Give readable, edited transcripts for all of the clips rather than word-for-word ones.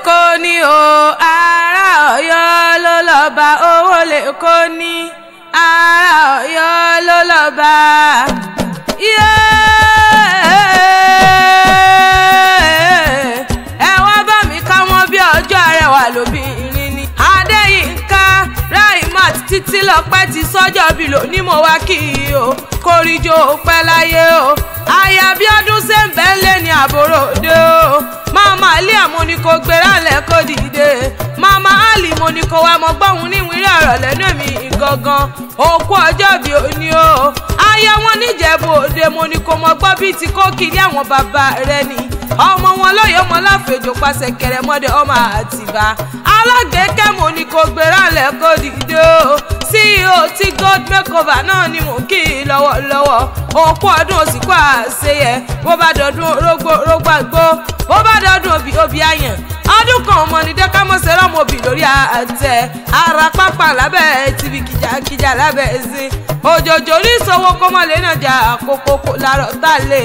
kó ní o ará Ọ̀yọ́ ló lọ́ba owó lè kó ní ará Ọ̀yọ́ ló lọ́ba. ẹ wá bá mi ká wọn bí ọjọ́ Arẹwà lóbìnrin ni Adéyínká Raimat Títílọpẹ́ ti sọ́jọ́ bí lónìí mo wá kí i o kórìjọ pẹ́ láyé o aya Bíọ́dún ṣe ń bẹ́ lé ní àbòròdé o mama Ali mo ní kó gbéra lẹ̀ kó dìde mama Ali mo ní kó wá mọ gbọ́hùn níwìrì ọ̀rọ̀ lẹ́nu mi gangan òkú ọjọ́ bí òní o aya wọn níjẹ̀bú òde mo ní kó mọ gbọ́ bí ti kó kiri àwọn bàbá rẹ ni ọmọ wọn lọ́yọ̀ ọmọ láfẹ̀jọ pàṣẹ kẹrẹmọdé ọmọ Àtìbà alágbèékẹ́ mo ní kó gbéra lẹ̀ kó dìde o CEO ti Gold Makeover náà ni mò ń kí i lọ́wọ́lọ́wọ́ òkú ọdún òsìkò àṣeyẹ bó bá dọdún rógbàgbó bó bá dọdún òbí àyàn ọdún kan ọmọ ní dẹ́kámọ́sẹ̀ rọ́mọbì lórí àtẹ ara pápá lábẹ́ tìbí kìjàkìjà lábẹ́ ẹ̀sìn òjòjò ní ìṣòwò kọ́mọlé náà jà àkókò làárọ̀ tá a lè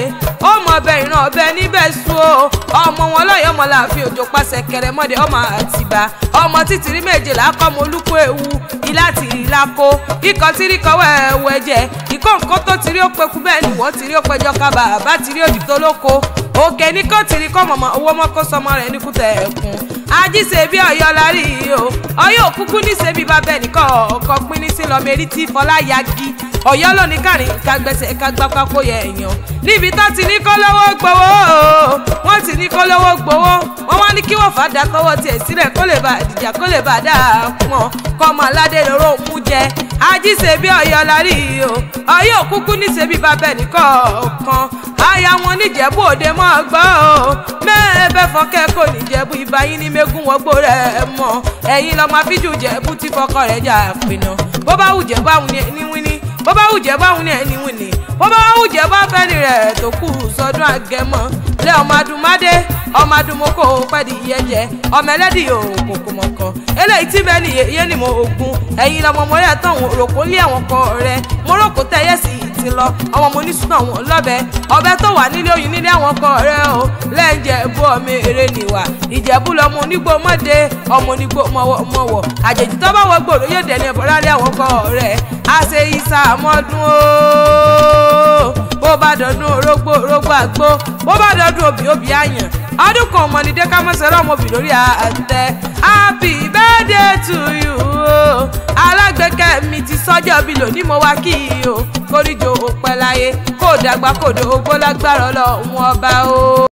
ó mọ ọbẹ̀ ìran ọbẹ̀ níbẹ̀ sùn o ọmọ wọn lọ́yọ̀ ọmọ láàfin òjò pàṣẹ kẹrẹmọdé ọmọ Àtìbà ọmọ títìrí méjìlá kọ́mọ olúkọ ewu ilá tìrí lákó ikọ̀ tìrí kọ́wọ́ ẹ̀wọ̀ ẹ̀jẹ̀ ikọ̀ nǹkan tó tìrí ó pekú bẹ́ẹ̀ ni wọ́n tìrí ó pẹjọ kábà bá tìrí òdì tó lóko òkè ní kò tìrí kọ́ mọ̀mọ́ owó mọ́kó sọmọ rẹ̀ ní kútẹ̀ ẹ̀kún ajíṣe bí Ọ̀yọ́ lárí o Ọ̀yọ́ òkúkú ní ṣe bí bàbá ẹnìkan ọkọ̀ pín ní sí lọ́mẹ́rì tí Fọláyagi Ọ̀yọ́ lónìí kàrin kagbẹ́sẹ̀ kagbápá kó yẹ èèyàn níbi tó ti ní kó lówó gbowó wọ́n ti ní kó lówó gbowó wọ́n wá ní kí wọ́n fàdà kọ́wọ́ tiẹ̀ sílẹ̀ kó lè bá àdìjà kó lè bá dà pọ̀ kọ́mọ aládé lóró mú jẹ ajíṣe bí Ọ̀yọ́ lárí o Ọ̀yọ́ òkúkú ní ṣe bí bàbá ẹnìkan ọ̀kan aya wọn níjẹ̀bú òde mọ́ gbọ́ o mẹ́ẹ̀ẹ́bẹ́ fọ́kẹ́ kò níjẹ̀bú ìbáyín ní mẹ́gùn wọ́gbó rẹ̀ mọ́ ẹ̀yin lọ́mọ afíjù jẹ̀bú tí fọkọ rẹ̀ jà pinnu bó bá wù jẹ̀bú àwọn ní wíní bó bá wù jẹ̀bú àwọn ní wíní bó bá wù jẹ̀bú afẹ́ni rẹ̀ tó kù sọdún Àgẹ̀mọ lé ọmọ adùnmádé ọmọ adùnmọ́kò pẹ́ẹ́dì ìyẹ́jẹ ọmọ ẹlẹ́dì òkòkò mọ̀kan eléyìí tí bẹ́ẹ̀ ni yé ni mo ogun ẹ̀yin lọ́mọ mọ́rẹ́ tán òròkó lé àwọn kan rẹ̀ mọ́rọ́kó tẹ́yẹ sí ti lọ ọmọ mo ní súnà wọn lọ́bẹ̀ ọbẹ̀ tó wà nílé oyin nílé àwọn kan rẹ̀ o lẹ́ǹjẹ̀bú ọmọ eré nìwà Ìjẹ̀bú lọmọ onígbò mọ́dé ọmọ onígbò mọ́wọ́ àjèjì tó bá wọ gbòòrò yóò dẹ̀ ní ẹ̀bọ̀rá lé àwọn kan rẹ̀ àṣẹ ìsàmọ́dún o bó bá dọdún orógbó àgbó bó bá dọdún òbí àyàn ọdún kan ọmọ ní dẹ́kámọ́sẹ̀ rọ́mọbì lórí àtẹ happy birthday to you o alágbèékẹ́ mi ti sọ́jọ́ bí lónìí mo wá kí i o kórìjọ òpẹ́ láyé kó dàgbà kó dògbó lágbára Ọlọ́run ọba o.